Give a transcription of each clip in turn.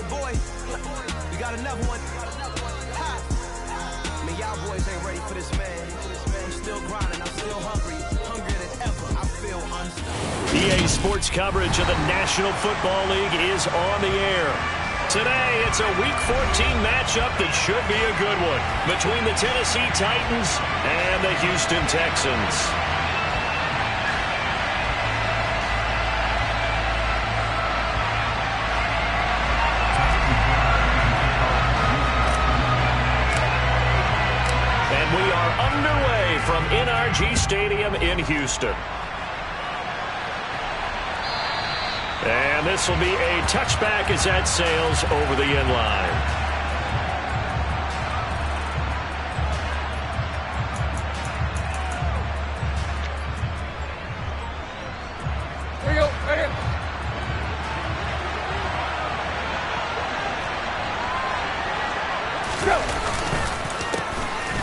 Yeah, boy. We got another one. Ha. Man, y'all boys ain't ready for this, man. I'm still grinding. I'm still hungry. Hungrier than ever. I feel unstoppable. EA Sports coverage of the National Football League is on the air. Today, it's a Week 14 matchup that should be a good one between the Tennessee Titans and the Houston Texans. And we are underway from NRG Stadium in Houston. And this will be a touchback as that sails over the end line. There you go, right here. Go.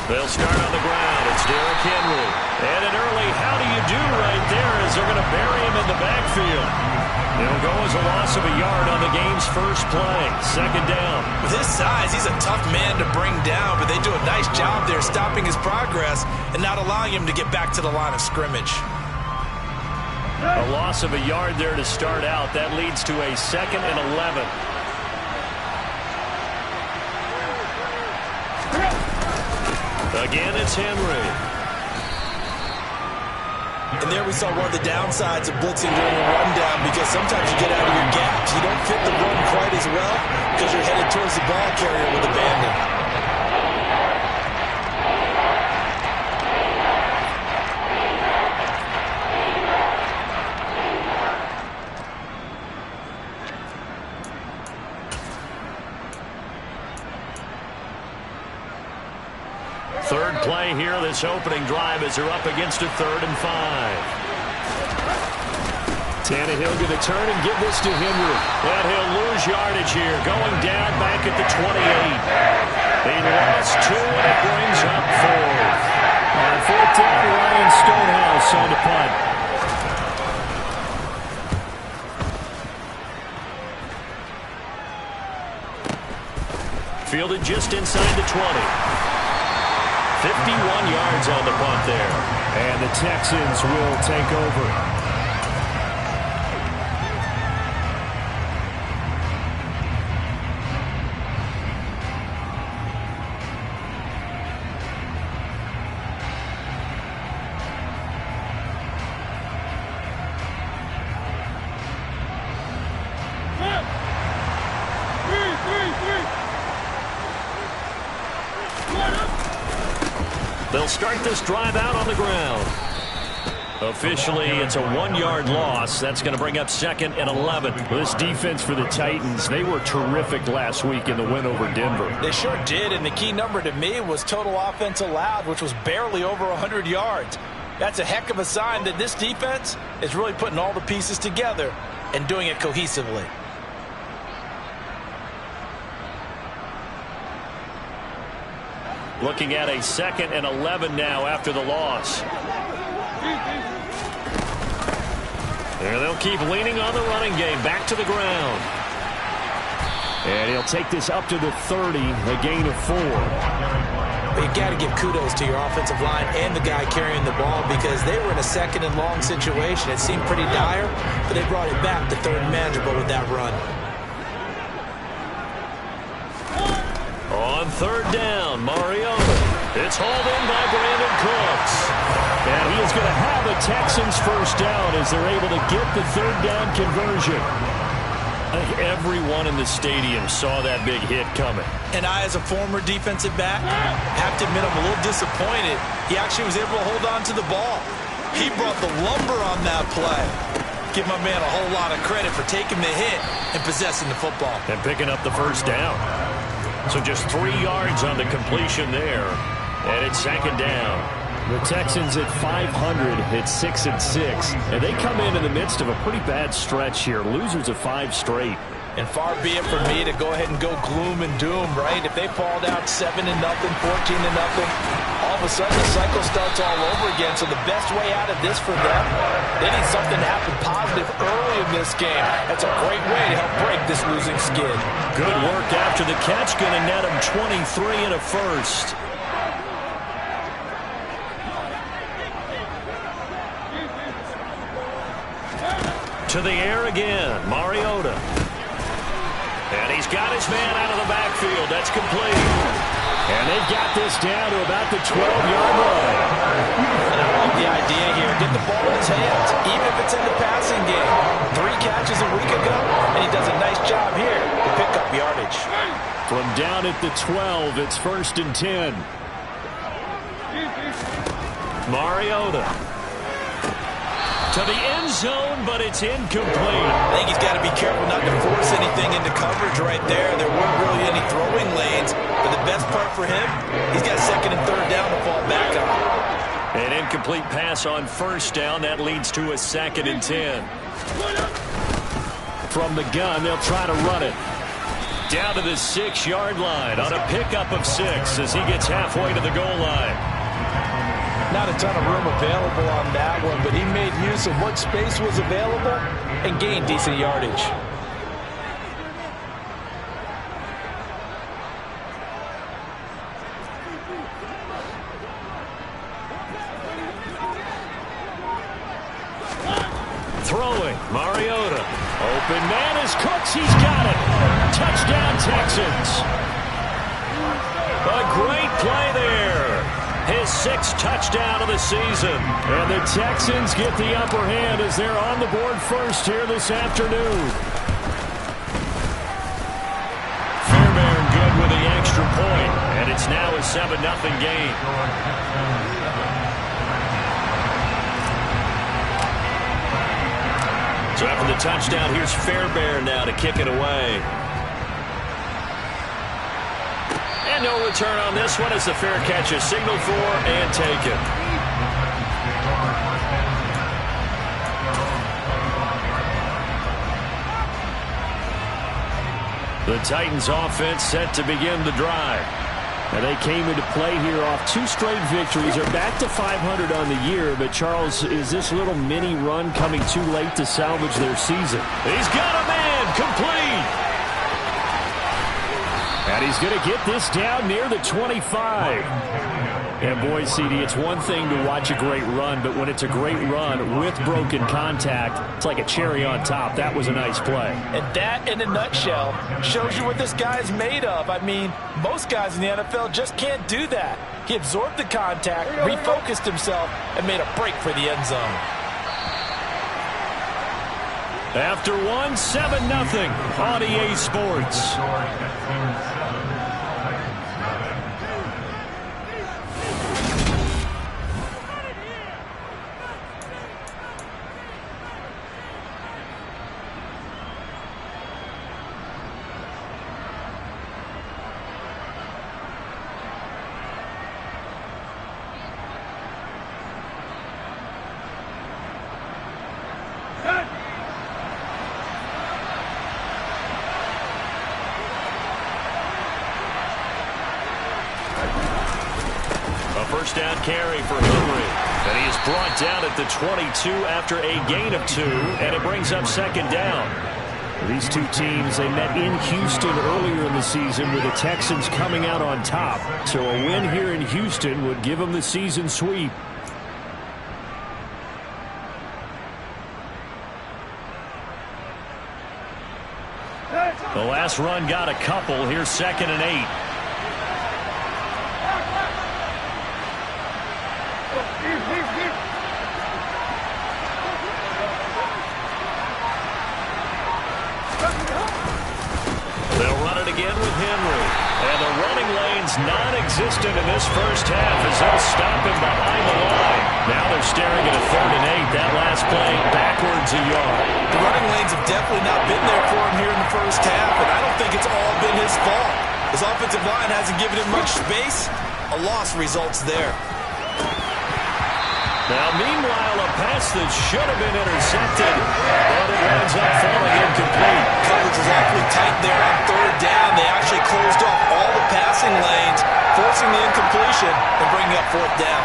They'll start on the ground. It's Derrick Henry. And an early how do you do right there as they're going to bury him in the backfield. It'll go as a loss of a yard on the game's first play. Second down. With his size, he's a tough man to bring down, but they do a nice job there stopping his progress and not allowing him to get back to the line of scrimmage. A loss of a yard there to start out. That leads to a 2nd and 11. Again, it's Henry. And there we saw one of the downsides of blitzing during a rundown, because sometimes you get out of your gaps. You don't fit the run quite as well because you're headed towards the ball carrier with abandon. Third play here, this opening drive, as they're up against a 3rd and 5. Tannehill going to turn and give this to Henry. And he'll lose yardage here, going down back at the 28. He lost 2, and it brings up 4. On 4th down, Ryan Stonehouse on the punt. Fielded just inside the 20. 51 yards on the punt there. And the Texans will take over. They'll start this drive out on the ground. Officially, it's a 1-yard loss. That's going to bring up 2nd and 11. This defense for the Titans, they were terrific last week in the win over Denver. They sure did, and the key number to me was total offense allowed, which was barely over 100 yards. That's a heck of a sign that this defense is really putting all the pieces together and doing it cohesively. Looking at a 2nd and 11 now after the loss. There, they'll keep leaning on the running game. Back to the ground. And he'll take this up to the 30, a gain of 4. But you got to give kudos to your offensive line and the guy carrying the ball, because they were in a 2nd and long situation. It seemed pretty dire, but they brought it back to 3rd and manageable with that run. On 3rd down, Mariota. It's hauled in by Brandon Cooks. And he is going to have a Texans first down as they're able to get the 3rd down conversion. I think everyone in the stadium saw that big hit coming. And I, as a former defensive back, have to admit I'm a little disappointed. He actually was able to hold on to the ball. He brought the lumber on that play. Give my man a whole lot of credit for taking the hit and possessing the football. And picking up the first down. So just 3 yards on the completion there. And it's 2nd down. The Texans at 500 at 6-6. And they come in the midst of a pretty bad stretch here. Losers of 5 straight. And far be it from me to go ahead and go gloom and doom, right? If they fall down 7-0, 14-0, all of a sudden the cycle starts all over again. So the best way out of this for them, they need something to happen positive early in this game. That's a great way to help break this losing skid. Good work after the catch. Going to net him 23 and a first. To the air again, Mariota. And he's got his man out of the backfield. That's complete. And they've got this down to about the 12-yard line. And I love the idea here. Get the ball in his hands, even if it's in the passing game. 3 catches a week ago, and he does a nice job here to pick up yardage. From down at the 12, it's 1st and 10. Mariota. To the end zone, but it's incomplete. I think he's got to be careful not to force anything into coverage right there. There weren't really any throwing lanes, but the best part for him, he's got 2nd and 3rd down to fall back on. An incomplete pass on 1st down. That leads to a 2nd and 10. From the gun, they'll try to run it. Down to the 6-yard line on a pickup of 6 as he gets halfway to the goal line. Not a ton of room available on that one, but he made use of what space was available and gained decent yardage. Throwing, Mariota. Open man is Cooks. He's got it. Touchdown, Texans. A great play there. His 6th touchdown of the season. And the Texans get the upper hand as they're on the board first here this afternoon. Fairbairn good with the extra point, and it's now a 7-0 game. So after the touchdown, here's Fairbairn now to kick it away. And no return on this one as the fair catch is signaled for and taken. The Titans offense set to begin the drive. And they came into play here off 2 straight victories. They're back to 500 on the year. But, Charles, is this little mini run coming too late to salvage their season? He's got a man complete. And he's going to get this down near the 25. And, boy, CD, it's one thing to watch a great run, but when it's a great run with broken contact, it's like a cherry on top. That was a nice play. And that, in a nutshell, shows you what this guy's made of. I mean, most guys in the NFL just can't do that. He absorbed the contact, refocused himself, and made a break for the end zone. After 7-0 on EA Sports. First down carry for Henry. And he is brought down at the 22 after a gain of 2, and it brings up 2nd down. These two teams, they met in Houston earlier in the season with the Texans coming out on top. So a win here in Houston would give them the season sweep. The last run got a couple. Here's 2nd and 8. They'll run it again with Henry. And the running lane's non-existent in this first half as they'll stop him behind the line. Now they're staring at a 3rd and 8. That last play backwards a yard. The running lanes have definitely not been there for him here in the first half, and I don't think it's all been his fault. His offensive line hasn't given him much space. A loss results there. Now, meanwhile, a pass that should have been intercepted, but it ends up falling incomplete. Coverage was awfully tight there on 3rd down. They actually closed off all the passing lanes, forced forcing the incompletion and bringing up fourth down.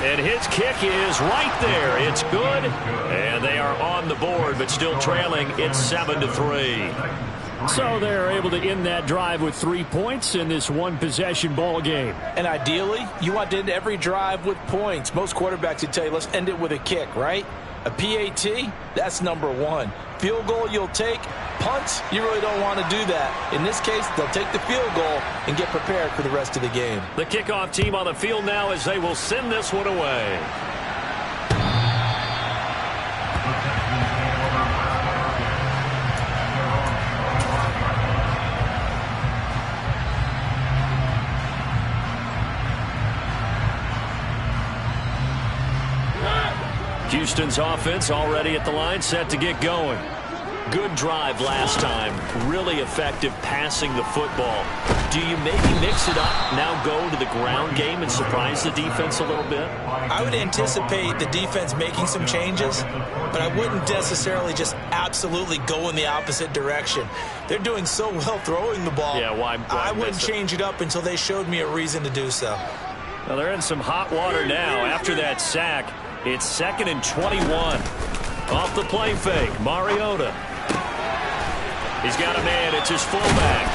And his kick is right there. It's good. And they are on the board, but still trailing. It's 7-3. So they're able to end that drive with 3 points in this one-possession ball game. And ideally, you want to end every drive with points. Most quarterbacks would tell you, let's end it with a kick, right? A PAT, that's number one. Field goal you'll take. Punts, you really don't want to do that. In this case, they'll take the field goal and get prepared for the rest of the game. The kickoff team on the field now as they will send this one away. Houston's offense already at the line, set to get going. Good drive last time. Really effective passing the football. Do you maybe mix it up, now go to the ground game and surprise the defense a little bit? I would anticipate the defense making some changes, but I wouldn't necessarily just absolutely go in the opposite direction. They're doing so well throwing the ball. Yeah, why I wouldn't change it up until they showed me a reason to do so. Well, they're in some hot water now after that sack. It's 2nd and 21. Off the play fake, Mariota. He's got a man. It's his fullback.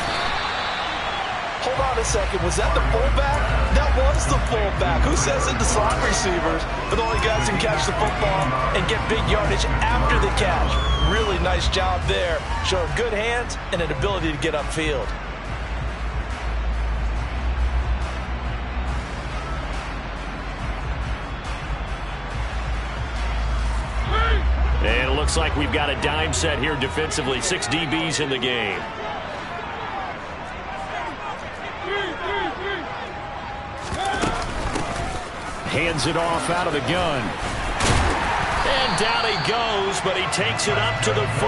Hold on a second. Was that the fullback? That was the fullback. Who says it to slot receivers? But the only guys who can catch the football and get big yardage after the catch. Really nice job there. Showing good hands and an ability to get upfield. And it looks like we've got a dime set here defensively. 6 DBs in the game. Hands it off out of the gun. And down he goes, but he takes it up to the 40.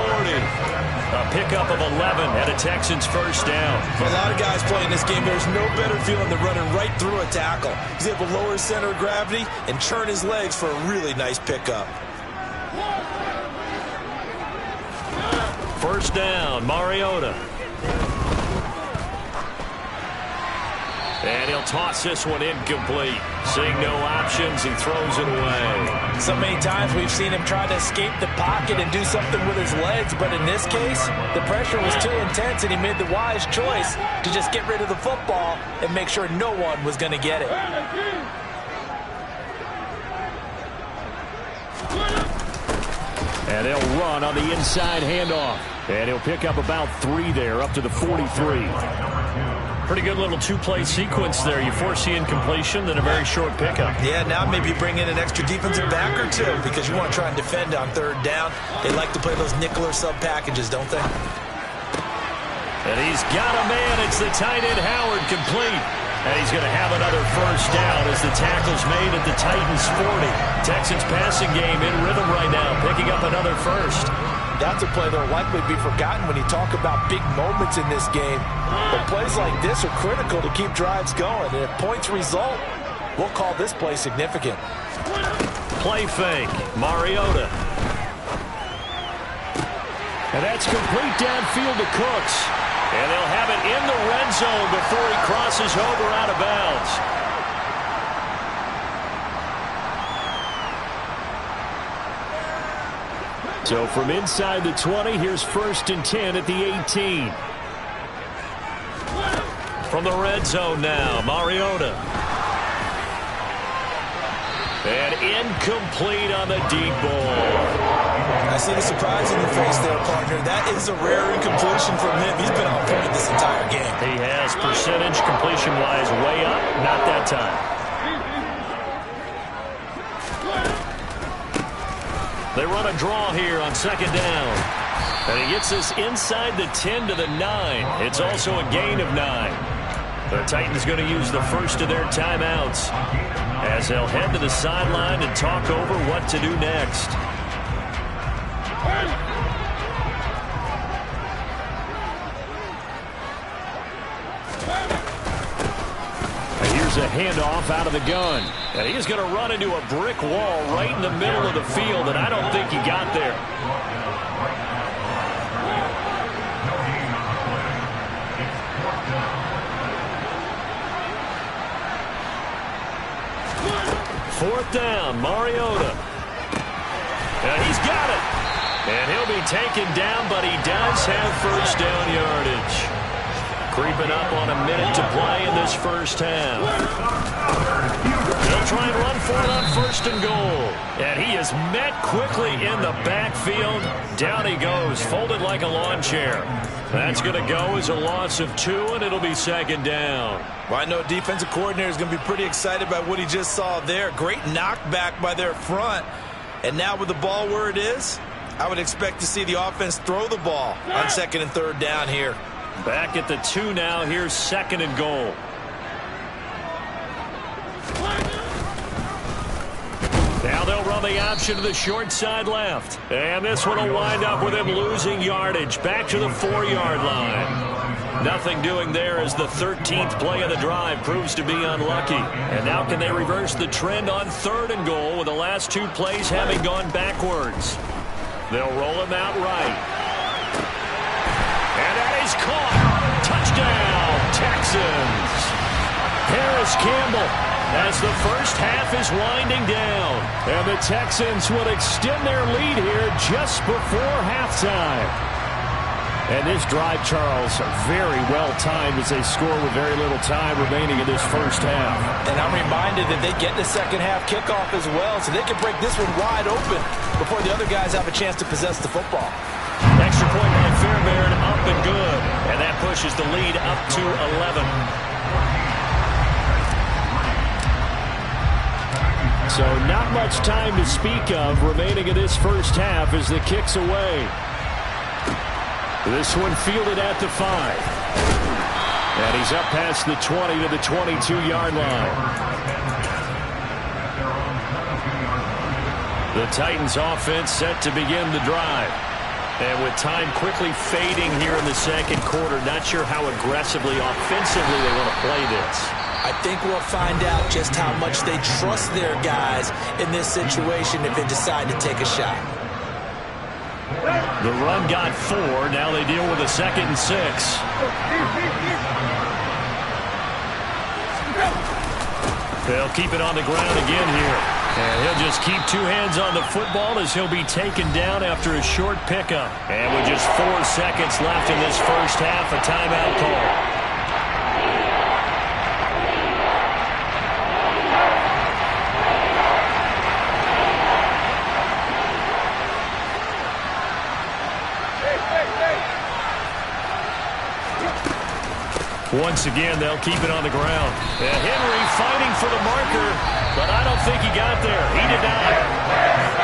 A pickup of 11 and a Texans first down. For a lot of guys playing this game, there's no better feeling than running right through a tackle. He's able to lower his center of gravity and churn his legs for a really nice pickup. First down, Mariota. And he'll toss this one incomplete. Seeing no options, he throws it away. So many times we've seen him try to escape the pocket and do something with his legs, but in this case, the pressure was too intense and he made the wise choice to just get rid of the football and make sure no one was going to get it. And they'll run on the inside handoff. And he'll pick up about 3 there, up to the 43. Pretty good little two-play sequence there. You force the incompletion, then a very short pickup. Yeah, now maybe you bring in an extra defensive back or two because you want to try and defend on 3rd down. They like to play those nickel or sub packages, don't they? And he's got a man. It's the tight end Howard complete. And he's going to have another first down as the tackle's made at the Titans 40. Texans passing game in rhythm right now, picking up another first. That's a play that will likely be forgotten when you talk about big moments in this game. But plays like this are critical to keep drives going. And if points result, we'll call this play significant. Play fake, Mariota. And that's complete downfield to Cooks. And they'll have it in the red zone before he crosses over out of bounds. So from inside the 20, here's 1st and 10 at the 18. From the red zone now, Mariota. And incomplete on the deep ball. I see the surprise in your face there, partner. That is a rare incompletion from him. He's been on point this entire game. He has percentage completion-wise way up. Not that time. They run a draw here on 2nd down. And he gets this inside the 10 to the 9. It's also a gain of 9. The Titans going to use the first of their timeouts as they'll head to the sideline and talk over what to do next. And here's a handoff out of the gun. And he's going to run into a brick wall right in the middle of the field, and I don't think he got there. 4th down, Mariota. He's got it. And he'll be taken down, but he does have first down yardage. Creeping up on a minute to play in this first half. They'll try and run for it on 1st and goal. And he is met quickly in the backfield. Down he goes, folded like a lawn chair. That's going to go as a loss of 2, and it'll be 2nd down. Well, I know a defensive coordinator is going to be pretty excited by what he just saw there. Great knockback by their front. And now with the ball where it is, I would expect to see the offense throw the ball on 2nd and 3rd down here. Back at the 2 now. Here's 2nd and goal. Now they'll run the option to the short side left. And this one will wind up with him losing yardage. Back to the 4-yard line. Nothing doing there as the 13th play of the drive proves to be unlucky. And now can they reverse the trend on 3rd and goal with the last 2 plays having gone backwards? They'll roll him out right. And that is caught. Touchdown, Texans. Paris Campbell as the first half is winding down. And the Texans will extend their lead here just before halftime. And this drive, Charles, very well timed as they score with very little time remaining in this first half. And I'm reminded that they get the second half kickoff as well, so they can break this one wide open before the other guys have a chance to possess the football. Extra point by Fairbairn, up and good. And that pushes the lead up to 11. So not much time to speak of remaining in this first half as the kick's away. This one fielded at the 5. And he's up past the 20 to the 22-yard line. The Titans offense set to begin the drive. And with time quickly fading here in the second quarter, not sure how aggressively, offensively they want to play this. I think we'll find out just how much they trust their guys in this situation if they decide to take a shot. The run got 4. Now they deal with a 2nd and 6. They'll keep it on the ground again here. And he'll just keep 2 hands on the football as he'll be taken down after a short pickup. And with just 4 seconds left in this first half, a timeout call. Once again, they'll keep it on the ground. And Henry fighting for the marker, but I don't think he got there. He did not.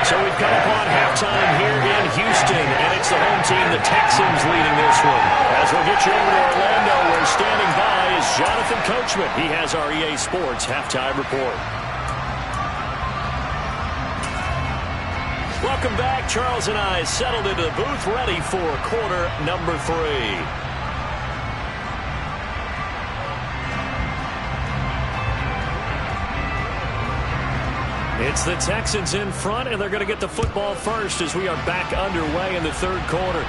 So we've come upon halftime here in Houston, and it's the home team, the Texans, leading this one. As we'll get you over to Orlando, where standing by is Jonathan Coachman. He has our EA Sports halftime report. Welcome back. Charles and I settled into the booth, ready for quarter number 3. It's the Texans in front, and they're going to get the football first as we are back underway in the third quarter.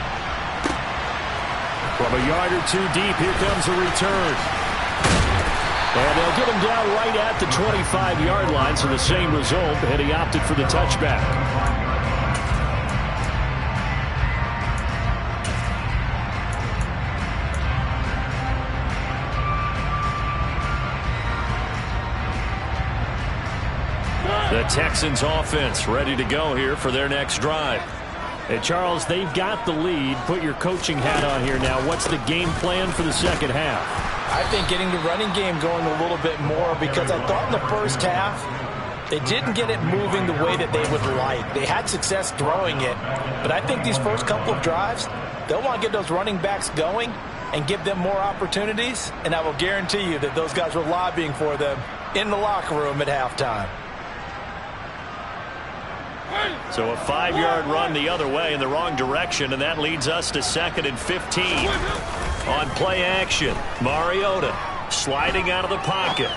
From a yard or 2 deep, here comes a return. And they'll get him down right at the 25-yard line, so the same result, and he opted for the touchback. The Texans offense ready to go here for their next drive. Hey, Charles, they've got the lead. Put your coaching hat on here now. What's the game plan for the second half? I think getting the running game going a little bit more, because I thought in the first half they didn't get it moving the way that they would like. They had success throwing it, but I think these first couple of drives, they'll want to get those running backs going and give them more opportunities, and I will guarantee you that those guys were lobbying for them in the locker room at halftime. So a 5-yard run the other way in the wrong direction, and that leads us to 2nd and 15. On play action, Mariota sliding out of the pocket.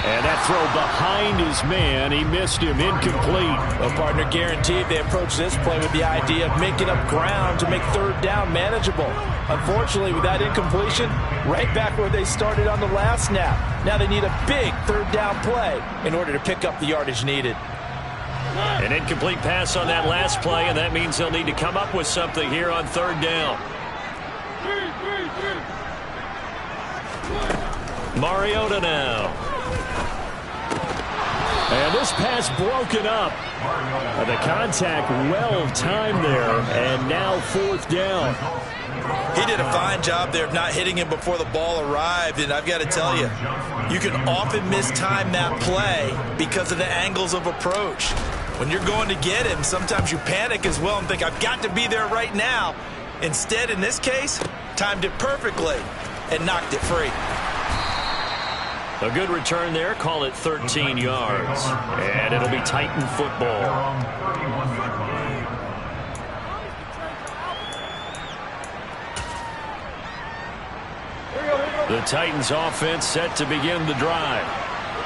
And that throw behind his man, he missed him, incomplete. Well, partner, guaranteed they approach this play with the idea of making up ground to make third down manageable. Unfortunately, with that incompletion, right back where they started on the last snap. Now they need a big third down play in order to pick up the yardage needed. An incomplete pass on that last play, and that means they'll need to come up with something here on third down. Mariota now. And this pass broken up. The contact well timed there, and now fourth down. He did a fine job there of not hitting him before the ball arrived, and I've got to tell you, you can often mistime that play because of the angles of approach. When you're going to get him, sometimes you panic as well and think, I've got to be there right now. Instead, in this case, timed it perfectly and knocked it free. A good return there. Call it 13 yards. And it'll be Titan football. The Titans offense set to begin the drive.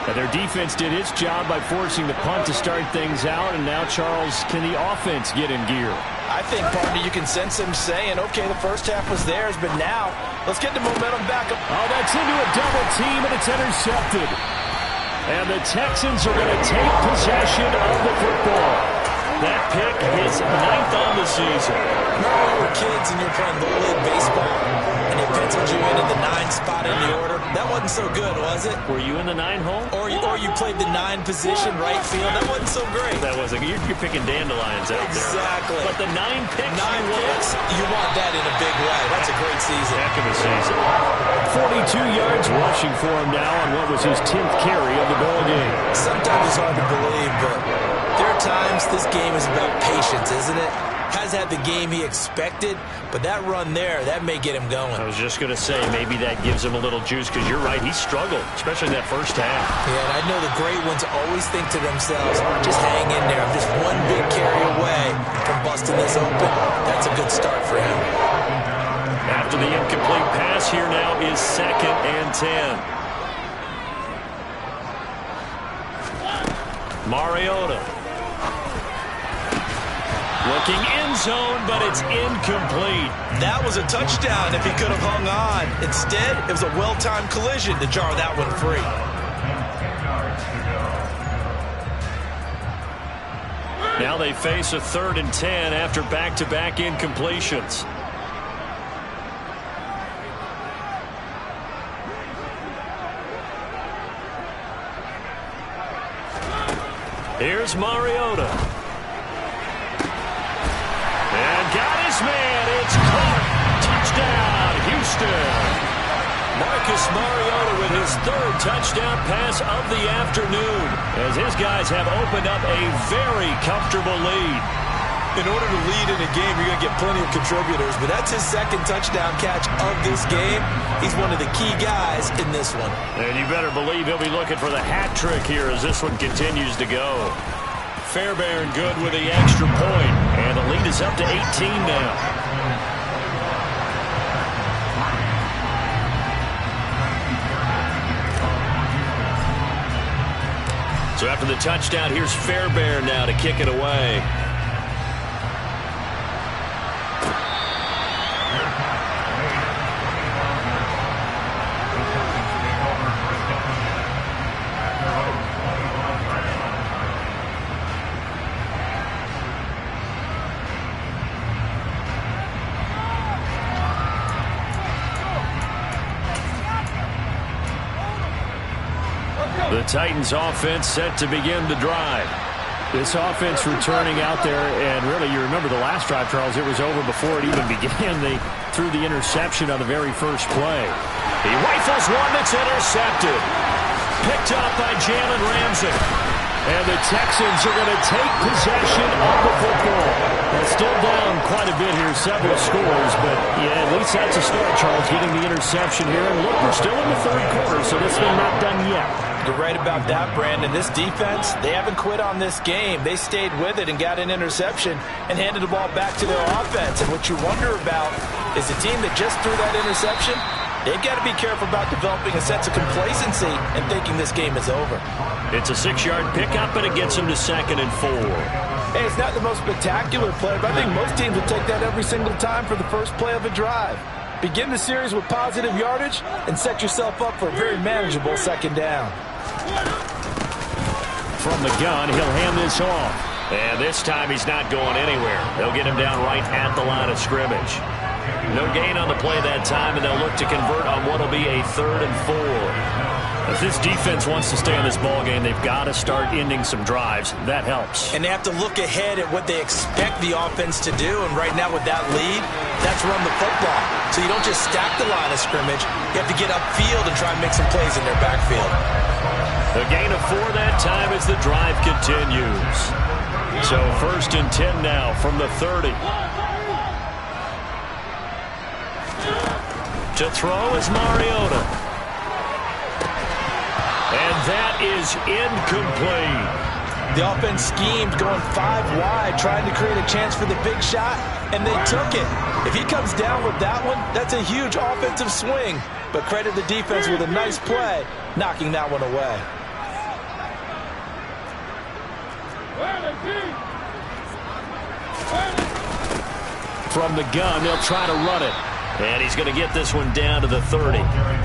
Now their defense did its job by forcing the punt to start things out. And now, Charles, can the offense get in gear? I think, partner, you can sense him saying, okay, the first half was theirs, but now let's get the momentum back up. Oh, that's into a double team, and it's intercepted. And the Texans are going to take possession of the football. That pick is 9th on the season. Remember when we were kids and you were playing Little League baseball and they penciled you in the 9 spot in the order? That wasn't so good, was it? Were you in the 9 hole? Or you played the 9 position, right field? That wasn't so great. That wasn't. You're picking dandelions out there. Exactly. But the 9 picks. 9 picks, you want that in a big way. That's a great season. Heck of a season. 42 yards rushing for him now on what was his 10th carry of the ball game. Sometimes it's hard to believe, but there are times this game is about patience, isn't it? Has had the game he expected, but that run there, that may get him going. I was just going to say, maybe that gives him a little juice, because you're right, he struggled, especially in that first half. Yeah, and I know the great ones always think to themselves, just hang in there. I'm just one big carry away from busting this open. That's a good start for him. After the incomplete pass, here now is 2nd and 10. Mariota. Looking end zone, but it's incomplete. That was a touchdown if he could have hung on. Instead, it was a well-timed collision to jar that one free. Now they face a 3rd and 10 after back-to-back incompletions. Here's Mariota. And got his man. It's caught. Touchdown, Houston. Marcus Mariota with his 3rd touchdown pass of the afternoon, as his guys have opened up a very comfortable lead. In order to lead in a game, you're going to get plenty of contributors, but that's his 2nd touchdown catch of this game. He's one of the key guys in this one. And you better believe he'll be looking for the hat trick here as this one continues to go. Fairbairn good with the extra point, and the lead is up to 18 now. So after the touchdown, here's Fairbairn now to kick it away. The Titans offense set to begin the drive. This offense returning out there, and really, you remember the last drive, Charles, it was over before it even began. They threw the interception on the very first play. He rifles one that's intercepted. Picked up by Jalen Ramsey. And the Texans are going to take possession of the football. They're still down quite a bit here, several scores, but yeah, at least that's a start, Charles, getting the interception here. And look, we're still in the 3rd quarter, so this thing not done yet. You're right about that, Brandon. This defense, they haven't quit on this game. They stayed with it and got an interception and handed the ball back to their offense. And what you wonder about is the team that just threw that interception, They've got to be careful about developing a sense of complacency and thinking this game is over. It's a 6-yard pickup, and it gets him to 2nd and 4. Hey, it's not the most spectacular play, but I think most teams will take that every single time for the first play of a drive. Begin the series with positive yardage and set yourself up for a very manageable 2nd down. From the gun, he'll hand this off. And this time he's not going anywhere. They'll get him down right at the line of scrimmage. No gain on the play that time, and they'll look to convert on what will be a 3rd and 4. If this defense wants to stay in this ballgame, they've got to start ending some drives. That helps. And they have to look ahead at what they expect the offense to do. And right now with that lead, that's run the football. So you don't just stack the line of scrimmage. You have to get upfield and try and make some plays in their backfield. A gain of 4 that time as the drive continues. So 1st and 10 now from the 30. To throw is Mariota. And that is incomplete. The offense schemed going 5 wide, trying to create a chance for the big shot, and they took it. If he comes down with that one, that's a huge offensive swing. But credit the defense with a nice play, knocking that one away. From the gun, they'll try to run it. And he's going to get this one down to the 30.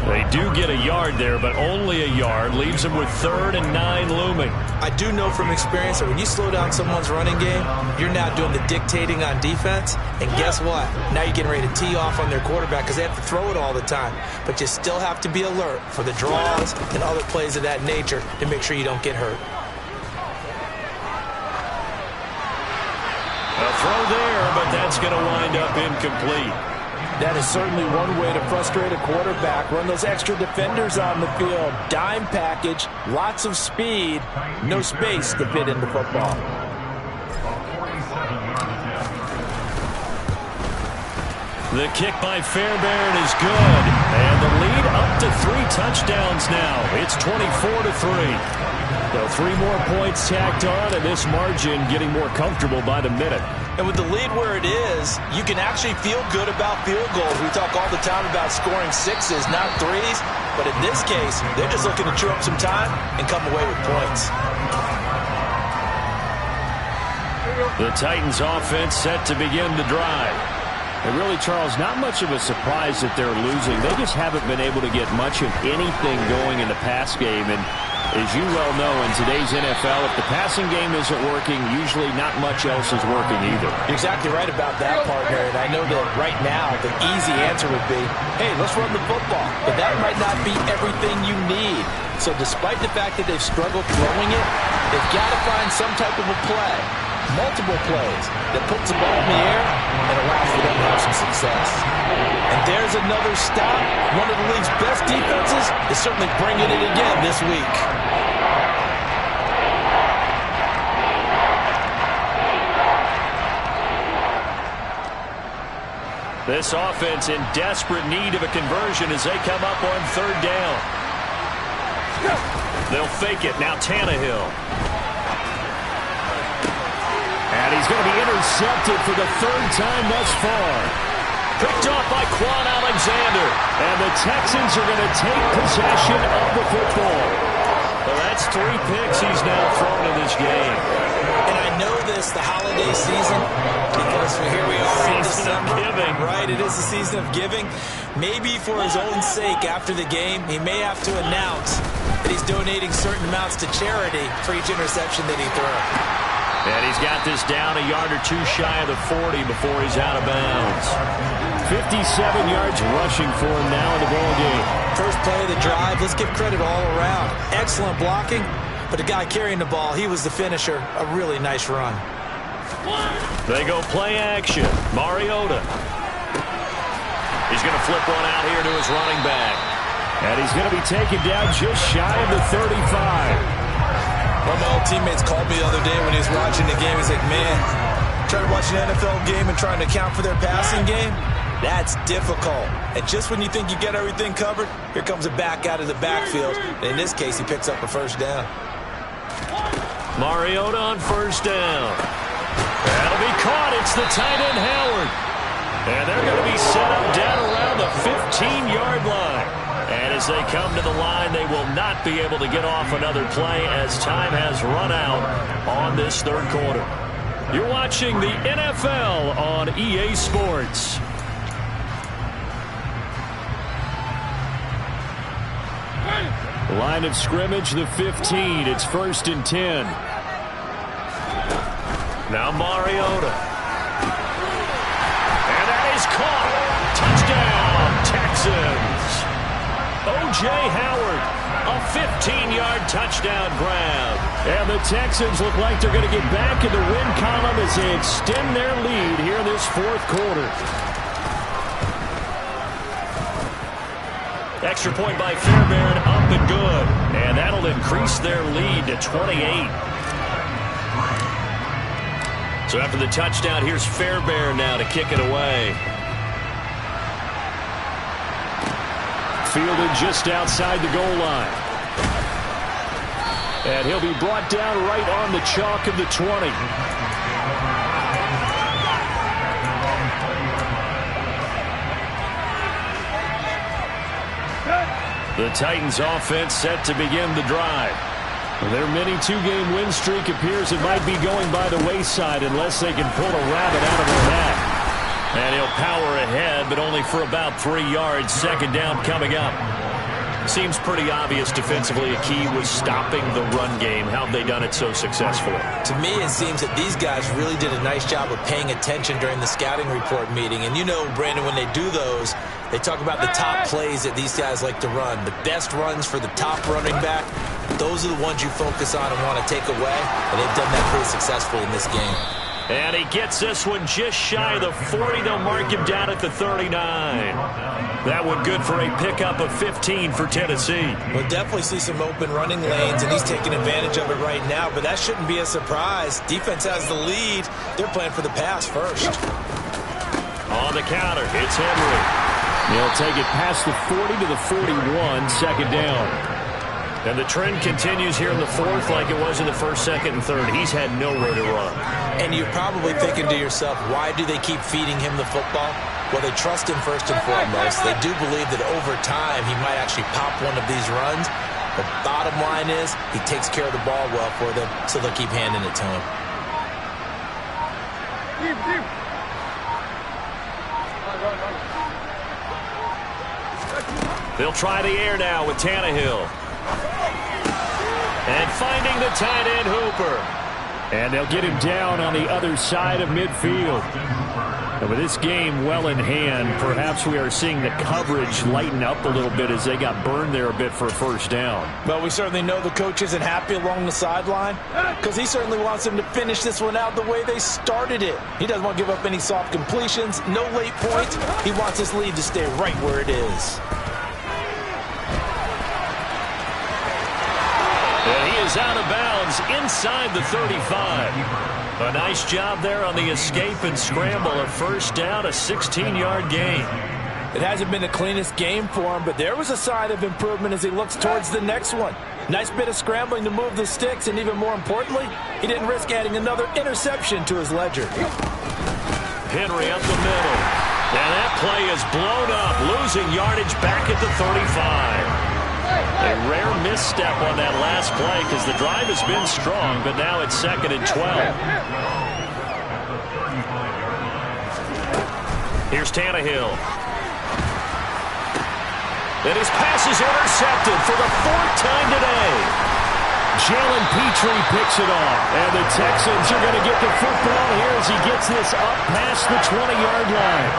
They do get a yard there, but only a yard. Leaves them with 3rd and 9 looming. I do know from experience that when you slow down someone's running game, you're now doing the dictating on defense. And guess what? Now you're getting ready to tee off on their quarterback because they have to throw it all the time. But you still have to be alert for the draws and other plays of that nature to make sure you don't get hurt. A throw there, but that's going to wind up incomplete. That is certainly one way to frustrate a quarterback. Run those extra defenders on the field. Dime package, lots of speed, no space to fit in the football. The kick by Fairbairn is good. And the lead up to 3 touchdowns now. It's 24-3. So 3 more points tacked on, and this margin getting more comfortable by the minute. And with the lead where it is, you can actually feel good about field goals. We talk all the time about scoring 6s, not 3s. But in this case, they're just looking to chew up some time and come away with points. The Titans offense set to begin the drive. And really, Charles, not much of a surprise that they're losing. They just haven't been able to get much of anything going in the pass game. And as you well know, in today's NFL, if the passing game isn't working, usually not much else is working either. You're exactly right about that, partner. And I know that right now the easy answer would be, hey, let's run the football. But that might not be everything you need. So despite the fact that they've struggled throwing it, they've got to find some type of a play, multiple plays, that puts the ball in the air and allows for them to have some success. And there's another stop. One of the league's best defenses is certainly bringing it again this week. This offense in desperate need of a conversion as they come up on 3rd down. They'll fake it. Now Tannehill. And he's going to be intercepted for the 3rd time thus far. Picked off by Quan Alexander. And the Texans are going to take possession of the football. Well, that's 3 picks he's now thrown in this game. And I know this, the holiday season, because here we are in December. Giving. Right, it is the season of giving. Maybe for his own sake after the game, he may have to announce that he's donating certain amounts to charity for each interception that he throws. And he's got this down a yard or 2 shy of the 40 before he's out of bounds. 57 yards rushing for him now in the ballgame. First play of the drive, let's give credit all around. Excellent blocking, but the guy carrying the ball, he was the finisher. A really nice run. They go play action. Mariota. He's going to flip one out here to his running back. And he's going to be taken down just shy of the 35. One of my old teammates called me the other day when he was watching the game. He's like, man, trying to watch an NFL game and trying to account for their passing game, that's difficult. And just when you think you get everything covered, here comes a back out of the backfield. And in this case, he picks up a 1st down. Mariota on 1st down. That'll be caught. It's the tight end, Howard. And they're going to be set up down around the 15-yard line. And as they come to the line, they will not be able to get off another play as time has run out on this third quarter. You're watching the NFL on EA Sports. Line of scrimmage, the 15. It's 1st and 10. Now Mariota. And that is caught. Touchdown, Texans. O.J. Howard, a 15-yard touchdown grab. And the Texans look like they're going to get back in the win column as they extend their lead here in this fourth quarter. Extra point by Fairbairn, up and good. And that'll increase their lead to 28. So after the touchdown, here's Fairbairn now to kick it away. Fielded just outside the goal line. And he'll be brought down right on the chalk of the 20. The Titans offense set to begin the drive. Their mini two-game win streak appears it might be going by the wayside unless they can pull a rabbit out of their hat. And he'll power ahead, but only for about 3 yards. Second down coming up. Seems pretty obvious defensively a key was stopping the run game. How have they done it so successfully? To me, it seems that these guys really did a nice job of paying attention during the scouting report meeting. And you know, Brandon, when they do those, they talk about the top plays that these guys like to run. The best runs for the top running back, those are the ones you focus on and want to take away. And they've done that pretty successfully in this game. And he gets this one just shy of the 40. They'll mark him down at the 39. That one good for a pickup of 15 for Tennessee. We'll definitely see some open running lanes, and he's taking advantage of it right now, but that shouldn't be a surprise. Defense has the lead. They're playing for the pass first. On the counter, it's Henry. He'll take it past the 40 to the 41, second down. And the trend continues here in the fourth like it was in the first, second, and third. He's had nowhere to run. And you're probably thinking to yourself, why do they keep feeding him the football? Well, they trust him first and foremost. They do believe that over time he might actually pop one of these runs. The bottom line is he takes care of the ball well for them, so they'll keep handing it to him. They'll try the air now with Tannehill. And finding the tight end Hooper. And they'll get him down on the other side of midfield. And with this game well in hand, perhaps we are seeing the coverage lighten up a little bit as they got burned there a bit for a first down. Well, we certainly know the coach isn't happy along the sideline because he certainly wants them to finish this one out the way they started it. He doesn't want to give up any soft completions, no late points. He wants his lead to stay right where it is. And he is out of bounds inside the 35. A nice job there on the escape and scramble. A first down, a 16-yard gain. It hasn't been the cleanest game for him, but there was a sign of improvement as he looks towards the next one. Nice bit of scrambling to move the sticks, and even more importantly, he didn't risk adding another interception to his ledger. Henry up the middle. And that play is blown up, losing yardage back at the 35. A rare misstep on that last play because the drive has been strong, but now it's 2nd and 12. Here's Tannehill. And his pass is intercepted for the 4th time today. Jalen Petrie picks it off. And the Texans are going to get the football here as he gets this up past the 20-yard line.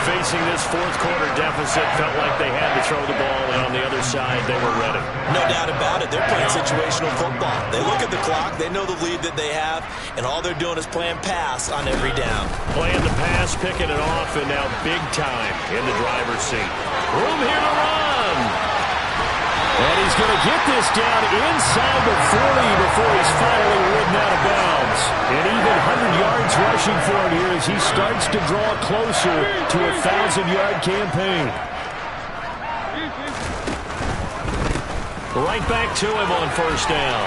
Facing this fourth quarter deficit, felt like they had to throw the ball, and on the other side, they were ready. No doubt about it. They're playing situational football. They look at the clock, they know the lead that they have, and all they're doing is playing pass on every down. Playing the pass, picking it off, and now big time in the driver's seat. Room here to run. And he's going to get this down inside the 40 before he's finally ridden out of bounds. And even 100 yards rushing for him here as he starts to draw closer to a 1,000-yard campaign. Right back to him on first down.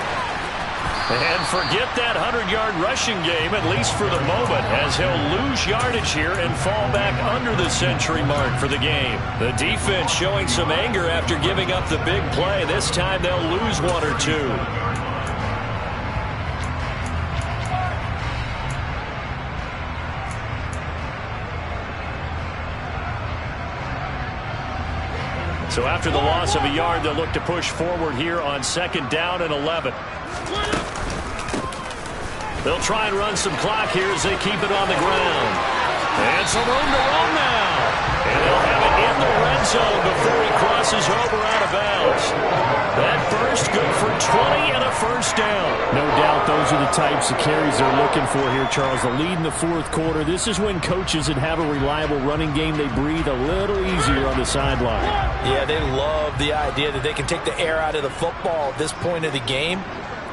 And forget that 100-yard rushing game, at least for the moment, as he'll lose yardage here and fall back under the century mark for the game. The defense showing some anger after giving up the big play. This time they'll lose one or two. So after the loss of a yard, they'll look to push forward here on 2nd down and 11. They'll try and run some clock here as they keep it on the ground. And some room to run now. And they'll have it in the red zone before he crosses over out of bounds. That burst good for 20 and a first down. No doubt those are the types of carries they're looking for here, Charles. The lead in the 4th quarter. This is when coaches that have a reliable running game, they breathe a little easier on the sideline. Yeah, they love the idea that they can take the air out of the football at this point of the game.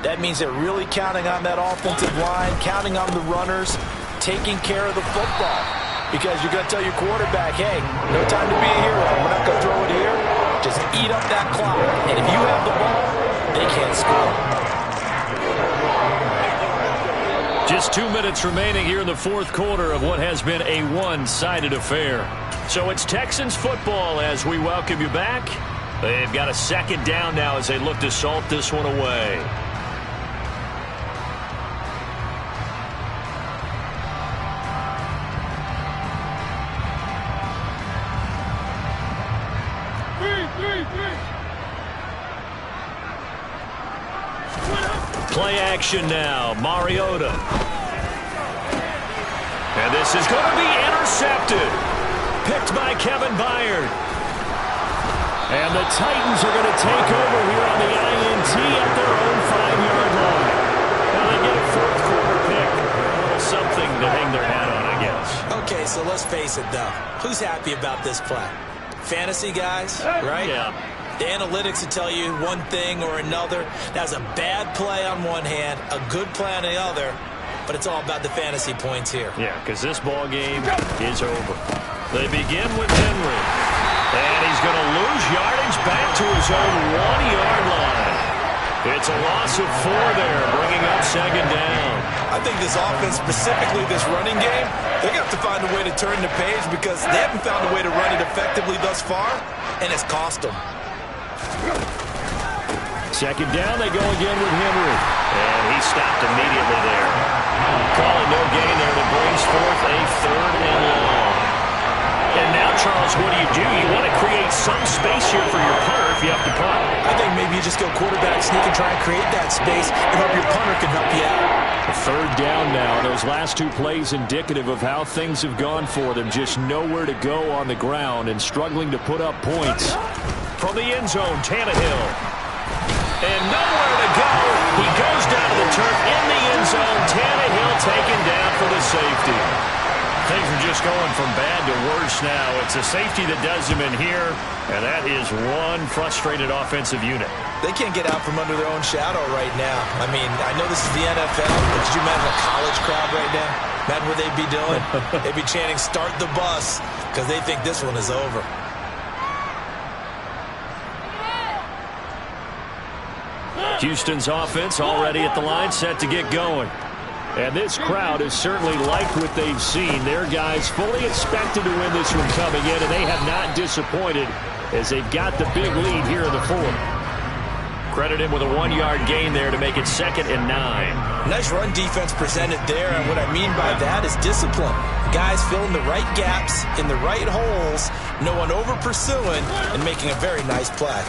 That means they're really counting on that offensive line, counting on the runners, taking care of the football. Because you're going to tell your quarterback, hey, no time to be a hero. We're not going to throw it here. Just eat up that clock. And if you have the ball, they can't score. Just 2 minutes remaining here in the 4th quarter of what has been a one-sided affair. So it's Texans football as we welcome you back. They've got a 2nd down now as they look to salt this one away. Play action now, Mariota. And this is going to be intercepted. Picked by Kevin Byard. And the Titans are going to take over here on the INT at their own 5-yard line. Now they get a 4th quarter pick. A little something to hang their hat on, I guess. Okay, so let's face it, though. Who's happy about this play? Fantasy guys, right? Yeah. The analytics will tell you one thing or another. That's a bad play on one hand, a good play on the other, but it's all about the fantasy points here. Yeah, because this ball game is over. They begin with Henry. And he's going to lose yardage back to his own 1-yard line. It's a loss of 4 there, bringing up 2nd down. I think this offense, specifically this running game, they're going to have to find a way to turn the page because they haven't found a way to run it effectively thus far, and it's cost them. 2nd down, they go again with Henry. And he stopped immediately there. Calling no gain there that brings forth a 3rd and long. And now, Charles, what do? You want to create some space here for your punter if you have to punt. I think maybe you just go quarterback sneak and try and create that space and hope your punter can help you out. A 3rd down now. Those last 2 plays indicative of how things have gone for them. Just nowhere to go on the ground and struggling to put up points. From the end zone, Tannehill. And nowhere to go. He goes down to the turf in the end zone. Tannehill taken down for the safety. Things are just going from bad to worse now. It's a safety that does him in here, and that is one frustrated offensive unit. They can't get out from under their own shadow right now. I mean, I know this is the NFL, but could you imagine a college crowd right now? Imagine what they'd be doing. They'd be chanting, "Start the bus," because they think this one is over. Houston's offense already at the line, set to get going. And this crowd has certainly liked what they've seen. Their guys fully expected to win this one coming in, and they have not disappointed as they've got the big lead here in the 4th. Credit him with a 1-yard gain there to make it 2nd and 9. Nice run defense presented there, and what I mean by that is discipline. Guys filling the right gaps in the right holes, no one over pursuing, and making a very nice play.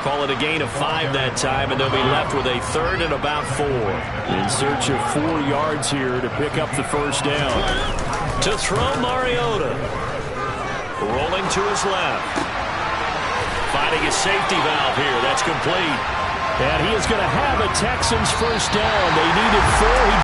Call it a gain of 5 that time, and they'll be left with a 3rd and about 4. In search of 4 yards here to pick up the 1st down. To throw Mariota. Rolling to his left. Finding his safety valve here. That's complete. And he is going to have a Texans 1st down. They needed 4. He